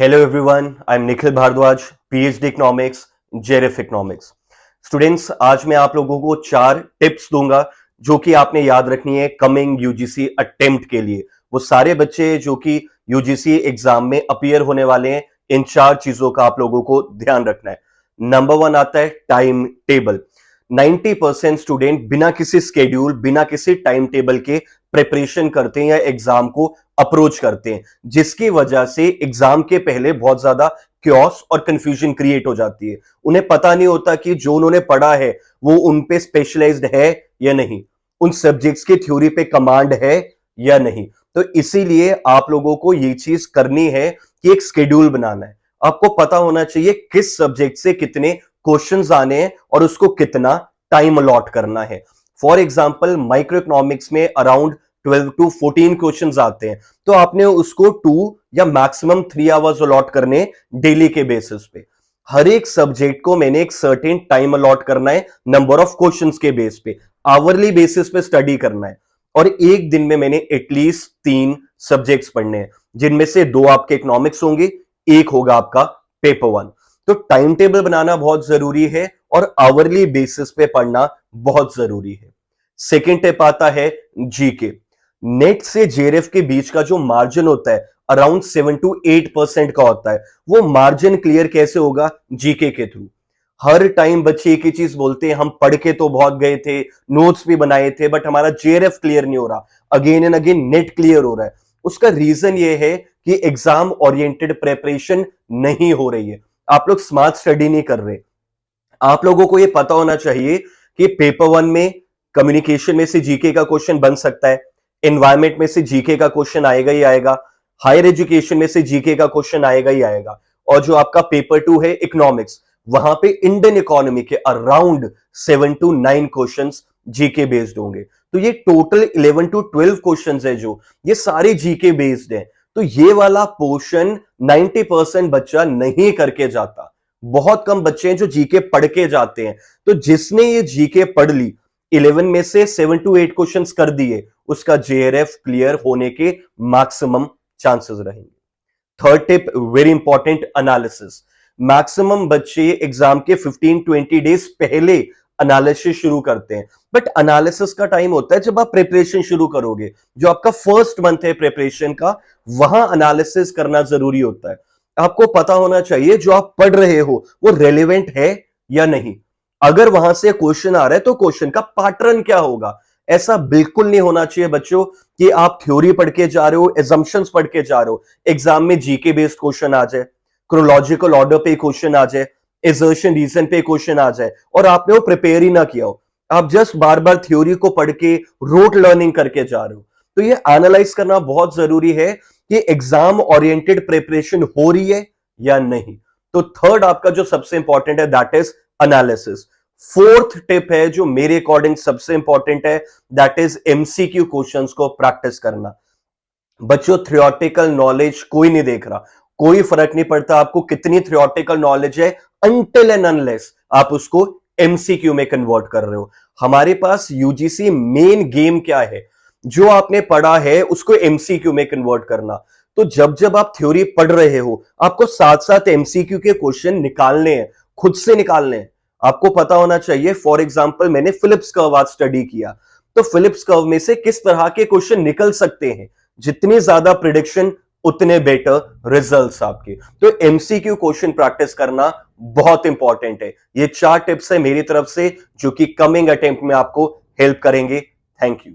Hello everyone, I'm Nikhil Bhardwaj, PhD Economics, JRF Economics. Students, आज मैं आप लोगों को 4 टिप्स दूंगा जो कि आपने याद रखनी है कमिंग यूजीसी अटेम्प्ट के लिए। वो सारे बच्चे जो कि यूजीसी एग्जाम में अपीयर होने वाले हैं, इन 4 चीजों का आप लोगों को ध्यान रखना है। नंबर 1 आता है टाइम टेबल। 90% स्टूडेंट बिना किसी स्केड्यूल, बिना किसी टाइम टेबल के प्रिपरेशन करते हैं या एग्जाम को अप्रोच करते हैं, जिसकी वजह से एग्जाम के पहले बहुत ज्यादा क्योस और कंफ्यूजन क्रिएट हो जाती है। उन्हें पता नहीं होता कि जो उन्होंने पढ़ा है वो उन पे स्पेशलाइज्ड है या नहीं, उन सब्जेक्ट्स की थ्योरी पे कमांड है या नहीं। तो इसीलिए आप लोगों को ये चीज करनी है कि एक शेड्यूल बनाना है। आपको पता होना चाहिए किस सब्जेक्ट से कितने क्वेश्चंस आने हैं और उसको कितना टाइम अलॉट करना है। फॉर एग्जाम्पल, माइक्रो इकोनॉमिक्स में अराउंड 12 to 14 क्वेश्चंस आते हैं, तो आपने उसको 2 या मैक्सिमम 3 आवर्स अलॉट करने डेली के बेसिस पे। हर एक सब्जेक्ट को मैंने एक सर्टेन टाइम अलॉट करना है, नंबर ऑफ क्वेश्चंस के बेस पे, आवरली बेसिस पे स्टडी करना है। और एक दिन में मैंने एटलीस्ट 3 सब्जेक्ट्स पढ़ने हैं, जिनमें से 2 आपके इकोनॉमिक्स होंगे, एक होगा आपका पेपर 1। तो टाइम टेबल बनाना बहुत जरूरी है और आवरली बेसिस पे पढ़ना बहुत जरूरी है। सेकेंड टिप आता है जीके। नेट से जेआरएफ के बीच का जो मार्जिन होता है अराउंड 7 to 8% का होता है। वो मार्जिन क्लियर कैसे होगा? जीके के थ्रू। हर टाइम बच्चे एक ही चीज बोलते हैं, हम पढ़ के तो बहुत गए थे, नोट्स भी बनाए थे, बट हमारा जेआरएफ क्लियर नहीं हो रहा, again and again net clear हो रहा है। उसका रीजन ये है कि एग्जाम ओरिएंटेड प्रिपरेशन नहीं हो रही है। आप लोग स्मार्ट स्टडी नहीं कर रहे। आप लोगों को यह पता होना चाहिए कि पेपर 1 में कम्युनिकेशन में से जीके का क्वेश्चन बन सकता है, एनवायरमेंट में से जीके का क्वेश्चन आएगा ही आएगा, हायर एजुकेशन में से जीके का क्वेश्चन आएगा ही आएगा, और जो आपका पेपर 2 है इकोनॉमिक्स, वहां पे इंडियन इकोनॉमी के around 7 to 9 questions GK based होंगे। तो ये टोटल 11 to 12 क्वेश्चंस है जो ये सारे जीके बेस्ड हैं। तो ये वाला पोर्शन 90% बच्चा नहीं करके जाता। बहुत कम बच्चे हैं जो जीके पढ़ के जाते हैं। तो जिसने ये जीके पढ़ ली, 11 में से 7 to 8 क्वेश्चंस कर दिए, उसका जेआरएफ क्लियर होने के मैक्सिमम चांसेस रहेंगे। Third tip, very important, analysis. Maximum बच्चे एग्जाम के 15-20 डेज पहले एनालिसिस शुरू करते हैं, बट एनालिसिस का टाइम होता है जब आप प्रिपरेशन शुरू करोगे। जो आपका फर्स्ट मंथ है प्रिपरेशन का, वहां एनालिसिस करना जरूरी होता है। आपको पता होना चाहिए जो आप पढ़ रहे हो वो रेलेवेंट है या नहीं। अगर वहां से क्वेश्चन आ रहा है तो क्वेश्चन का पैटर्न क्या होगा। ऐसा बिल्कुल नहीं होना चाहिए बच्चों कि आप थ्योरी पढ़ के जा रहे हो, एजम्पशंस पढ़ के जा रहे हो, एग्जाम में जीके बेस्ड क्वेश्चन आ जाए, क्रोनोलॉजिकल ऑर्डर पे क्वेश्चन आ जाए, एजर्शन रीजन पे क्वेश्चन आ जाए और आपने वो प्रिपेयर ही ना किया हो। आप जस्ट बार बार थ्योरी को पढ़ के रोट लर्निंग करके जा रहे हो। तो ये एनालाइज करना बहुत जरूरी है कि एग्जाम ओरिएंटेड प्रिपरेशन हो रही है या नहीं। तो थर्ड आपका जो सबसे इंपॉर्टेंट है, that is analysis. Fourth tip है जो मेरे अकॉर्डिंग सबसे इंपॉर्टेंट है, दैट इज एमसीक्यू क्वेश्चंस को प्रैक्टिस करना। बच्चों, थ्योरेटिकल नॉलेज कोई नहीं देख रहा, कोई फर्क नहीं पड़ता आपको कितनी थ्योरेटिकल नॉलेज है, अनटिल एंड अनलेस आप उसको एमसीक्यू में कन्वर्ट कर रहे हो। हमारे पास यूजीसी मेन गेम क्या है? जो आपने पढ़ा है उसको एमसीक्यू में कन्वर्ट करना। तो जब जब आप थ्योरी पढ़ रहे हो, आपको साथ साथ एमसीक्यू के क्वेश्चन निकालने हैं, खुद से निकालने हैं। आपको पता होना चाहिए, फॉर एग्जाम्पल मैंने फिलिप्स कर्व आज स्टडी किया, तो फिलिप्स कर्व में से किस तरह के क्वेश्चन निकल सकते हैं। जितनी ज्यादा प्रिडिक्शन उतने बेटर रिजल्ट्स आपके। तो एमसीक्यू क्वेश्चन प्रैक्टिस करना बहुत इंपॉर्टेंट है। ये 4 टिप्स है मेरी तरफ से जो कि कमिंग अटेम्प्ट में आपको हेल्प करेंगे। Thank you.